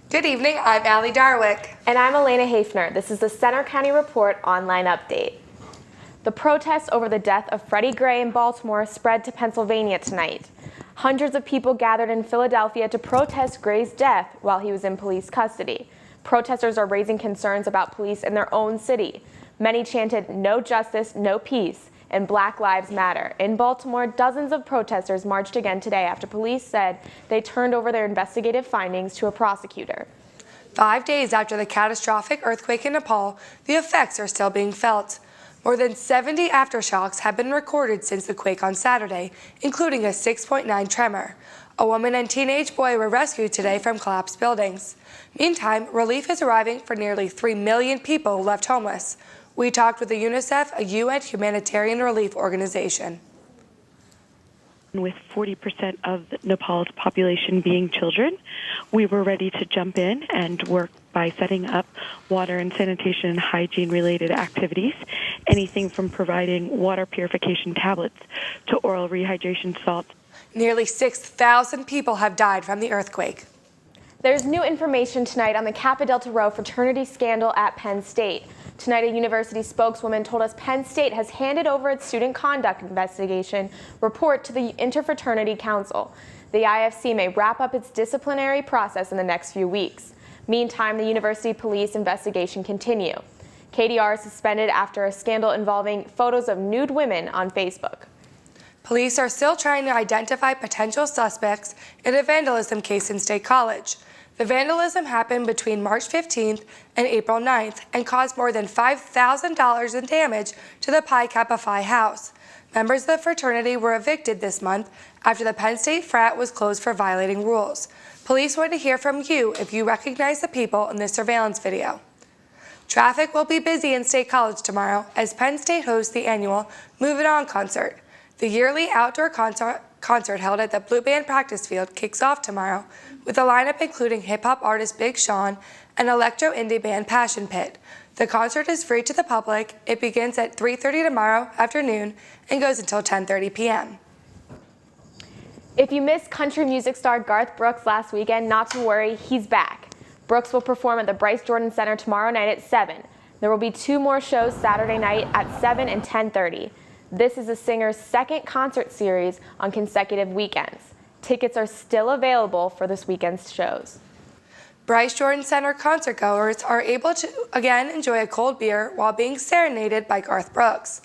Good evening, I'm Allie Darwick. And I'm Elena Hafner. This is the Center County Report online update. The protests over the death of Freddie Gray in Baltimore spread to Pennsylvania tonight. Hundreds of people gathered in Philadelphia to protest Gray's death while he was in police custody. Protesters are raising concerns about police in their own city. Many chanted, "No justice, no peace," and Black Lives Matter. In Baltimore, dozens of protesters marched again today after police said they turned over their investigative findings to a prosecutor. 5 days after the catastrophic earthquake in Nepal, the effects are still being felt. More than 70 aftershocks have been recorded since the quake on Saturday, including a 6.9 tremor. A woman and teenage boy were rescued today from collapsed buildings. Meantime, relief is arriving for nearly 3 million people left homeless. We talked with the UNICEF, a UN humanitarian relief organization. With 40% of Nepal's population being children, we were ready to jump in and work by setting up water and sanitation and hygiene-related activities, anything from providing water purification tablets to oral rehydration salts. Nearly 6,000 people have died from the earthquake. There's new information tonight on the Kappa Delta Rho fraternity scandal at Penn State. Tonight, a university spokeswoman told us Penn State has handed over its student conduct investigation report to the Interfraternity Council. The IFC may wrap up its disciplinary process in the next few weeks. Meantime, the university police investigation continue. KDR is suspended after a scandal involving photos of nude women on Facebook. Police are still trying to identify potential suspects in a vandalism case in State College. The vandalism happened between March 15th and April 9th and caused more than $5,000 in damage to the Pi Kappa Phi house. Members of the fraternity were evicted this month after the Penn State frat was closed for violating rules. Police want to hear from you if you recognize the people in this surveillance video. Traffic will be busy in State College tomorrow as Penn State hosts the annual Move It On concert. The yearly outdoor concert held at the Blue Band practice field kicks off tomorrow with a lineup including hip-hop artist Big Sean and electro-indie band Passion Pit. The concert is free to the public. It begins at 3:30 tomorrow afternoon and goes until 10:30 p.m. If you missed country music star Garth Brooks last weekend, not to worry, he's back. Brooks will perform at the Bryce Jordan Center tomorrow night at 7. There will be 2 more shows Saturday night at 7 and 10:30. This is the singer's second concert series on consecutive weekends. Tickets are still available for this weekend's shows. Bryce Jordan Center concertgoers are able to again enjoy a cold beer while being serenaded by Garth Brooks.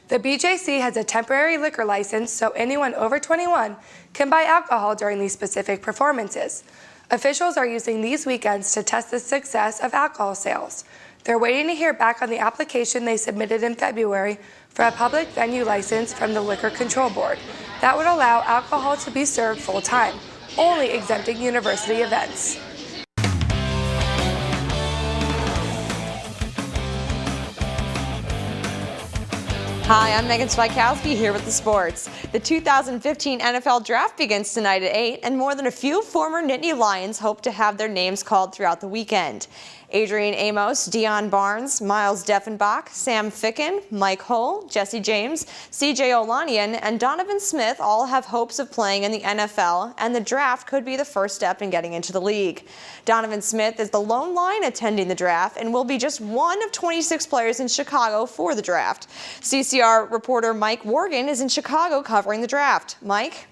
The BJC has a temporary liquor license, so anyone over 21 can buy alcohol during these specific performances. Officials are using these weekends to test the success of alcohol sales. They're waiting to hear back on the application they submitted in February for a public venue license from the Liquor Control Board. That would allow alcohol to be served full-time, only exempting university events. Hi, I'm Megan Spikowski here with the sports. The 2015 NFL Draft begins tonight at 8, and more than a few former Nittany Lions hope to have their names called throughout the weekend. Adrian Amos, Deion Barnes, Miles Deffenbach, Sam Ficken, Mike Hull, Jesse James, C.J. Olanian, and Donovan Smith all have hopes of playing in the NFL, and the draft could be the first step in getting into the league. Donovan Smith is the lone Lion attending the draft and will be just one of 26 players in Chicago for the draft. CCR reporter Mike Worgan is in Chicago covering the draft. Mike?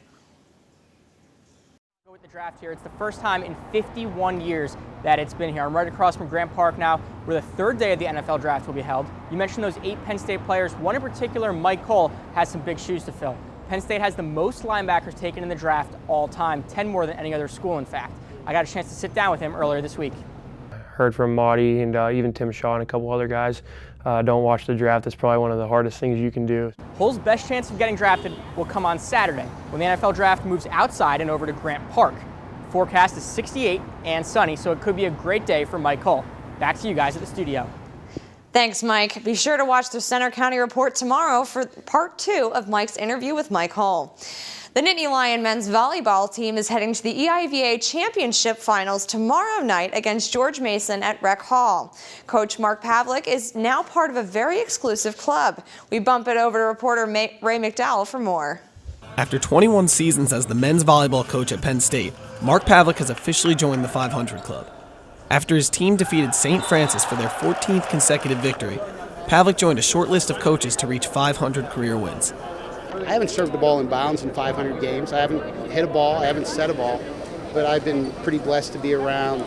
With the draft here, it's the first time in 51 years that it's been here. I'm right across from Grant Park now, where the third day of the NFL draft will be held. You mentioned those 8 Penn State players. One in particular, Mike Hull, has some big shoes to fill. Penn State has the most linebackers taken in the draft all time, 10 more than any other school, in fact. I got a chance to sit down with him earlier this week. Heard from Maudie and even Tim Shaw and a couple other guys. Don't watch the draft. It's probably one of the hardest things you can do. Hull's best chance of getting drafted will come on Saturday, when the NFL draft moves outside and over to Grant Park. Forecast is 68 and sunny, so it could be a great day for Mike Hull. Back to you guys at the studio. Thanks, Mike. Be sure to watch the Center County Report tomorrow for part 2 of Mike's interview with Mike Hull. The Nittany Lion men's volleyball team is heading to the EIVA Championship Finals tomorrow night against George Mason at Rec Hall. Coach Mark Pavlik is now part of a very exclusive club. We bump it over to reporter Ray McDowell for more. After 21 seasons as the men's volleyball coach at Penn State, Mark Pavlik has officially joined the 500 Club. After his team defeated St. Francis for their 14th consecutive victory, Pavlik joined a short list of coaches to reach 500 career wins. I haven't served the ball in bounds in 500 games. I haven't hit a ball. I haven't set a ball. But I've been pretty blessed to be around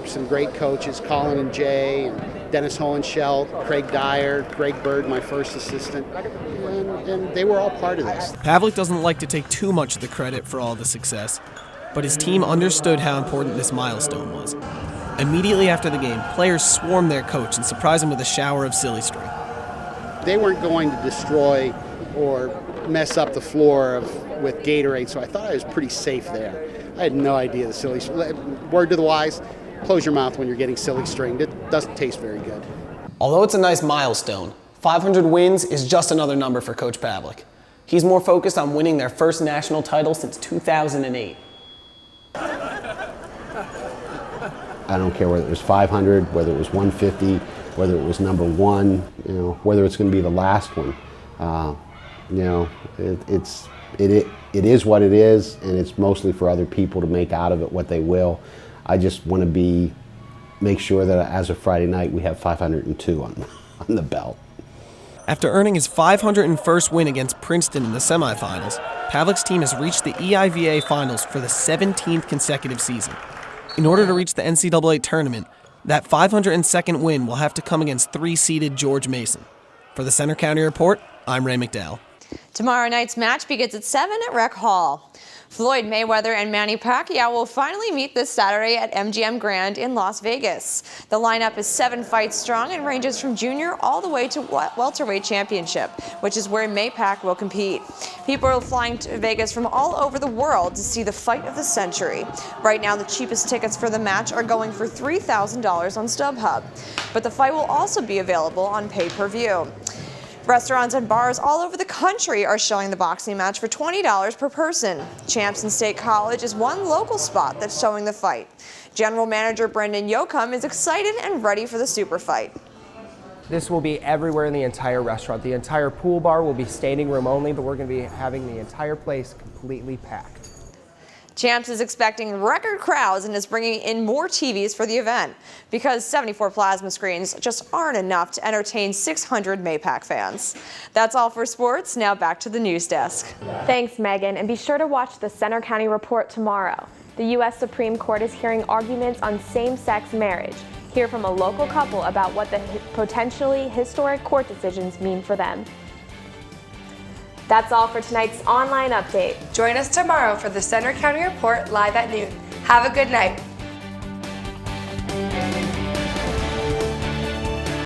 some great coaches, Colin and Jay, and Dennis Hohenschelt, Craig Dyer, Greg Bird, my first assistant, and they were all part of this. Pavlik doesn't like to take too much of the credit for all the success, but his team understood how important this milestone was. Immediately after the game, players swarmed their coach and surprised him with a shower of silly string. They weren't going to destroy or mess up the floor with Gatorade, so I thought I was pretty safe there. I had no idea the silly string. Word to the wise, close your mouth when you're getting silly stringed. It doesn't taste very good. Although it's a nice milestone, 500 wins is just another number for Coach Pavlik. He's more focused on winning their first national title since 2008. I don't care whether it was 500, whether it was 150, whether it was number one, whether it's going to be the last one. It is what it is, and it's mostly for other people to make out of it what they will. I just want to make sure that as of Friday night we have 502 on the belt. After earning his 501st win against Princeton in the semifinals, Pavlik's team has reached the EIVA finals for the 17th consecutive season. In order to reach the NCAA tournament, that 502nd win will have to come against 3-seeded George Mason. For the Center County Report, I'm Ray McDowell. Tomorrow night's match begins at 7 at Rec Hall. Floyd Mayweather and Manny Pacquiao will finally meet this Saturday at MGM Grand in Las Vegas. The lineup is 7 fights strong and ranges from junior all the way to welterweight championship, which is where Maypac will compete. People are flying to Vegas from all over the world to see the fight of the century. Right now, the cheapest tickets for the match are going for $3,000 on StubHub, but the fight will also be available on pay-per-view. Restaurants and bars all over the country are showing the boxing match for $20 per person. Champson State College is one local spot that's showing the fight. General Manager Brendan Yoakum is excited and ready for the super fight. This will be everywhere in the entire restaurant. The entire pool bar will be standing room only, but we're going to be having the entire place completely packed. Champs is expecting record crowds and is bringing in more TVs for the event because 74 plasma screens just aren't enough to entertain 600 Maypac fans. That's all for sports. Now back to the news desk. Thanks, Megan, and be sure to watch the Center County Report tomorrow. The U.S. Supreme Court is hearing arguments on same-sex marriage. Hear from a local couple about what the potentially historic court decisions mean for them. That's all for tonight's online update. Join us tomorrow for the Center County Report live at noon. Have a good night.